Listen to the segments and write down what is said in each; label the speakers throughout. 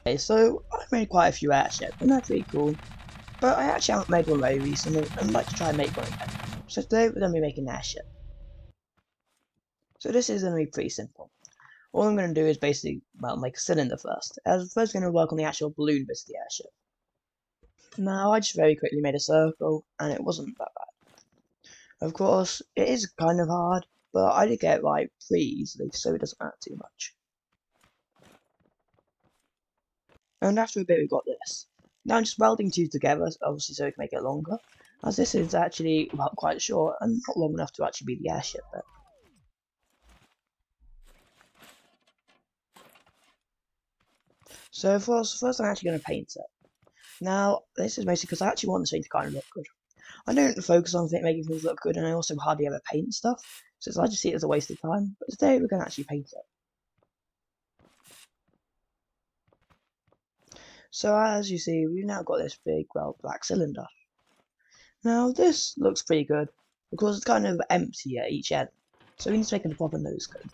Speaker 1: Okay, so I made quite a few airships, and they're pretty cool. But I actually haven't made one very recently, and I'd like to try and make one again. So today we're going to be making an airship. So this is going to be pretty simple. All I'm going to do is basically, well, make a cylinder first. I was first going to work on the actual balloon bit of the airship. Now, I just very quickly made a circle, and it wasn't that bad. Of course, it is kind of hard, but I did get it right pretty easily, so it doesn't matter too much. And after a bit we got this. Now I'm just welding two together, obviously so we can make it longer, as this is actually well, quite short and not long enough to actually be the airship bit. So first I'm actually going to paint it. Now this is mostly because I actually want this thing to kind of look good. I don't focus on making things look good, and I also hardly ever paint stuff, so I just see it as a waste of time, but today we're going to actually paint it. So as you see, we've now got this big, well, black cylinder. Now this looks pretty good, because it's kind of empty at each end, so we need to make a proper nose cone.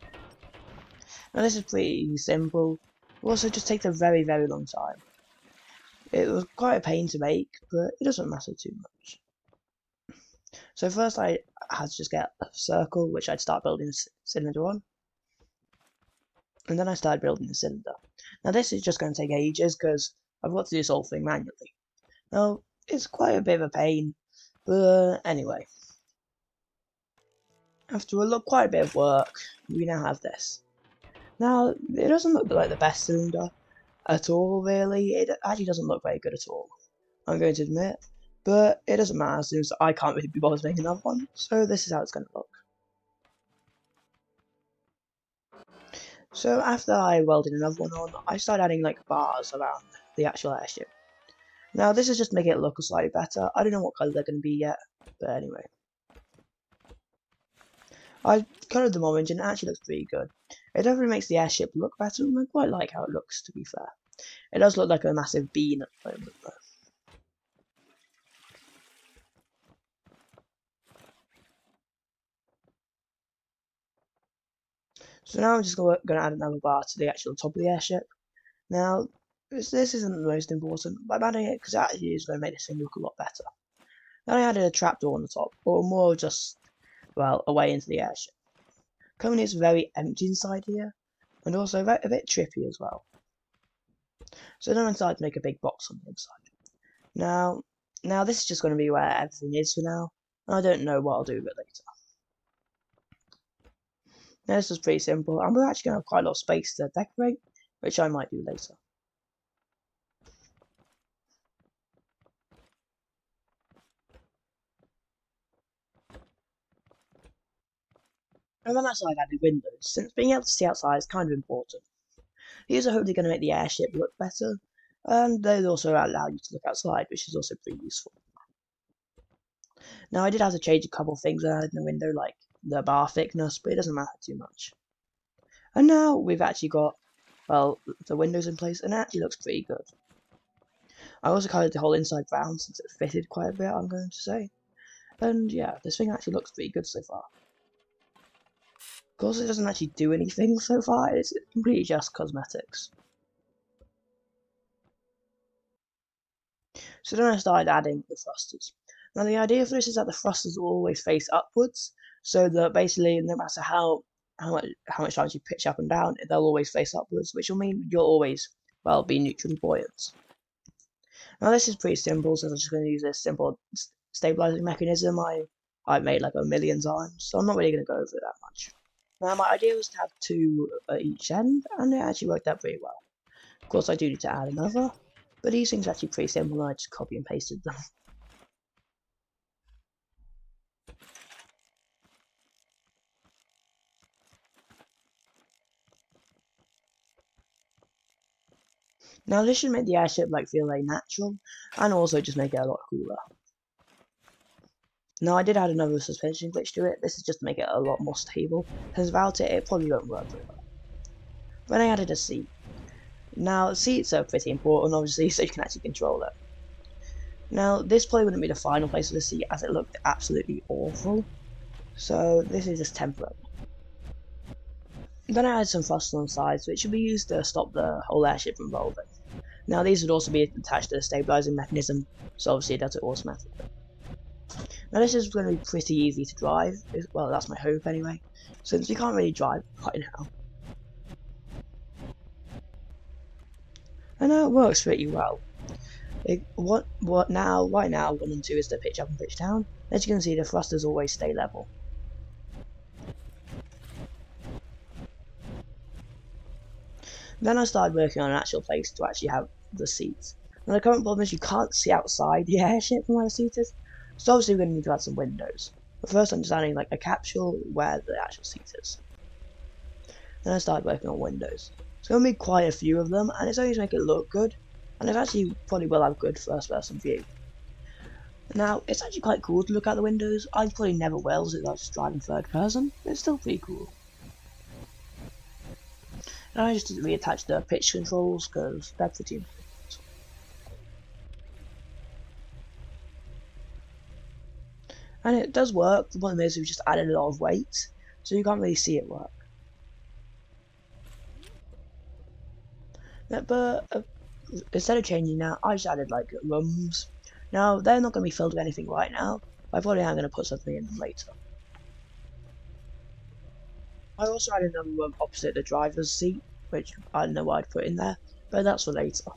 Speaker 1: Now this is pretty simple, it also just takes a very long time. It was quite a pain to make, but it doesn't matter too much. So first I had to just get a circle, which I'd start building a cylinder on. And then I started building the cylinder. Now this is just going to take ages, because I've got to do this whole thing manually. Now, it's quite a bit of a pain, but anyway. After quite a bit of work, we now have this. Now, it doesn't look like the best cylinder at all, really. It actually doesn't look very good at all, I'm going to admit. But it doesn't matter, since I can't really be bothered making another one, so this is how it's going to look. So after I welded another one on, I started adding like bars around the actual airship. Now this is just to make it look slightly better. I don't know what colour they're going to be yet, but anyway. I coloured them orange and it actually looks pretty good. It definitely makes the airship look better, and I quite like how it looks, to be fair. It does look like a massive bean at the moment though. So now I'm just going to add another bar to the actual top of the airship. Now, this isn't the most important, but I'm adding it because it actually is going to make this thing look a lot better. Then I added a trapdoor on the top, or more just, well, away into the airship. Currently it's very empty inside here, and also a bit trippy as well. So then I decided to make a big box on the inside. Now this is just going to be where everything is for now, and I don't know what I'll do with it later. Now this is pretty simple, and we're actually going to have quite a lot of space to decorate, which I might do later. And then outside I added windows, since being able to see outside is kind of important. These are hopefully going to make the airship look better, and they'll also allow you to look outside, which is also pretty useful. Now I did have to change a couple of things when I had in the window, like the bar thickness, but it doesn't matter too much. And now we've actually got, well, the windows in place, and it actually looks pretty good. I also coloured the whole inside brown since it fitted quite a bit, I'm going to say. And yeah, this thing actually looks pretty good so far. Of course, it doesn't actually do anything so far, it's completely just cosmetics. So then I started adding the thrusters. Now the idea for this is that the thrusters will always face upwards, so that basically no matter how much times you pitch up and down, they'll always face upwards, which will mean you'll always, well, be neutrally buoyant. Now this is pretty simple, so I'm just going to use this simple stabilizing mechanism I've made like a million times, so I'm not really going to go over it that much. Now my idea was to have two at each end, and it actually worked out pretty well. Of course I do need to add another, but these things are actually pretty simple, and I just copy and pasted them. Now this should make the airship feel very natural, and also just make it a lot cooler. Now I did add another suspension glitch to it. This is just to make it a lot more stable, because without it, it probably won't work very well. Then I added a seat. Now seats are pretty important, obviously, so you can actually control it. Now this probably wouldn't be the final place for the seat, as it looked absolutely awful, so this is just temporary. Then I added some thrusters on the sides, which should be used to stop the whole airship from rolling. Now these would also be attached to the stabilizing mechanism, so obviously it does it automatically. Now this is going to be pretty easy to drive, well that's my hope anyway, since we can't really drive right now. And now it works pretty well. Right now 1 and 2 is the pitch up and pitch down. As you can see, the thrusters always stay level. Then I started working on an actual place to actually have the seats. Now the current problem is you can't see outside the airship from where the seat is, so obviously we're going to need to add some windows. But first I'm just adding like a capsule where the actual seat is. Then I started working on windows. It's going to be quite a few of them, and it's only to make it look good, and it actually probably will have good first person view. Now, it's actually quite cool to look out the windows. I probably never will, since I was just driving third person, but it's still pretty cool. And I just reattached the pitch controls, because they're pretty important. And it does work. The problem is we've just added a lot of weight, so you can't really see it work. But instead of changing that, I just added like rooms. Now, they're not going to be filled with anything right now, but I probably am going to put something in them later. I also added another room opposite the driver's seat, which I don't know what I'd put in there, but that's for later.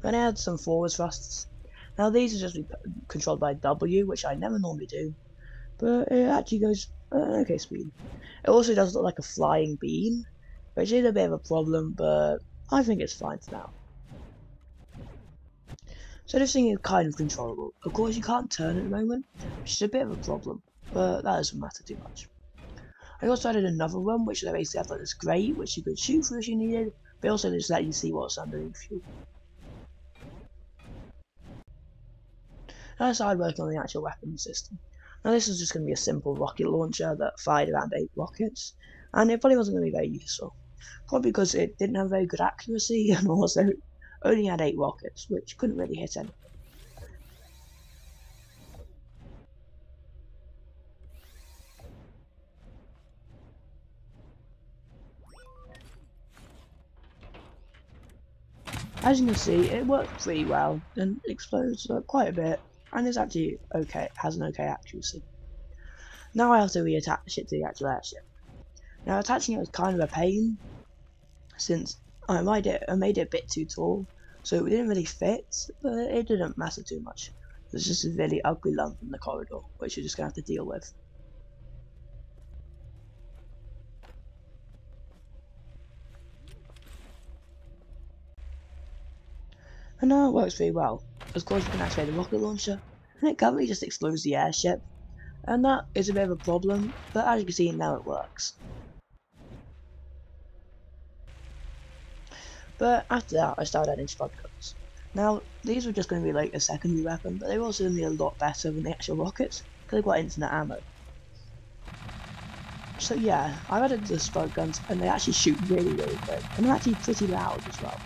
Speaker 1: Then I add some forward thrusts. Now these are just controlled by W, which I never normally do, but it actually goes at an okay speed. It also does look like a flying beam, which is a bit of a problem, but I think it's fine for now. So this thing is kind of controllable. Of course you can't turn at the moment, which is a bit of a problem, but that doesn't matter too much. I also added another one, which they basically have like this grate, which you could shoot through if you needed, but also just let you see what's underneath you. And I started working on the actual weapon system. Now this is just going to be a simple rocket launcher that fired around 8 rockets, and it probably wasn't going to be very useful. Probably because it didn't have very good accuracy, and also only had 8 rockets, which couldn't really hit anything. As you can see, it worked pretty well, and explodes quite a bit, and is actually okay, has an okay accuracy. Now I have to reattach it to the actual airship. Now attaching it was kind of a pain, since I made it a bit too tall, so it didn't really fit, but it didn't matter too much. There's just a really ugly lump in the corridor, which you're just going to have to deal with. And now it works pretty well. Of course you can activate the rocket launcher, and it currently just explodes the airship, and that is a bit of a problem, but as you can see now it works. But after that I started adding spud guns. Now these were just going to be like a secondary weapon, but they were also going to be a lot better than the actual rockets, because they've got infinite ammo. So yeah, I've added the spud guns, and they actually shoot really good, and they're actually pretty loud as well.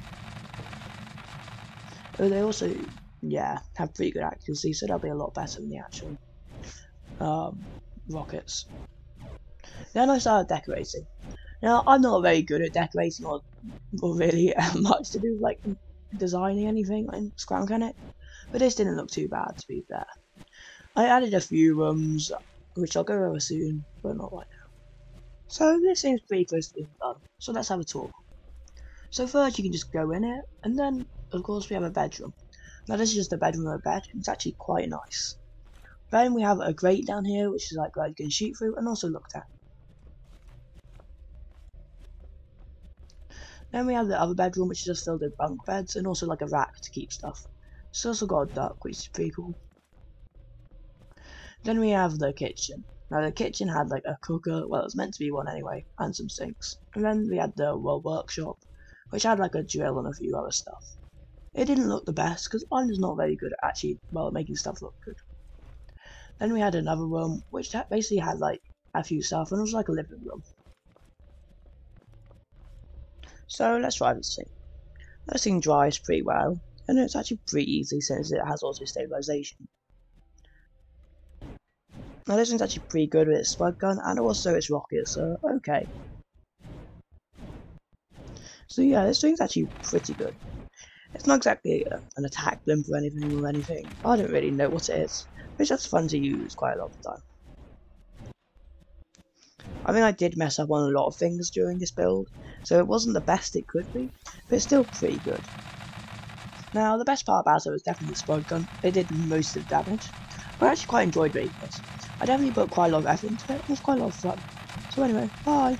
Speaker 1: But they also, yeah, have pretty good accuracy, so they'll be a lot better than the actual rockets. Then I started decorating. Now I'm not very good at decorating or really much to do with like designing anything in Scrum Mechanic, but this didn't look too bad to be fair. I added a few rooms, which I'll go over soon, but not right now. So this seems pretty close to being done, so let's have a tour. So first you can just go in it, and then of course we have a bedroom. Now this is just a bedroom with a bed, and it's actually quite nice. Then we have a grate down here, which is like where you can shoot through and also look at. Then we have the other bedroom, which is just filled with bunk beds and also like a rack to keep stuff. It's also got a duck, which is pretty cool. Then we have the kitchen. Now the kitchen had like a cooker, well it was meant to be one anyway, and some sinks. And then we had the workshop, which had like a drill and a few other stuff. It didn't look the best, because I'm just not very good at actually, well, making stuff look good. Then we had another room, which basically had like a few stuff, and it was like a living room. So let's try this thing. This thing dries pretty well, and it's actually pretty easy since it has auto stabilization. Now this thing's actually pretty good with its spud gun, and also its rockets, so okay. So yeah, this thing's actually pretty good. It's not exactly an attack blimp or anything. I don't really know what it is. It's just fun to use quite a lot of the time. I think I did mess up on a lot of things during this build, so it wasn't the best it could be, but it's still pretty good. Now, the best part about it was definitely the spud gun. It did most of the damage. I actually quite enjoyed making this. I definitely put quite a lot of effort into it, and it was quite a lot of fun. So anyway, bye!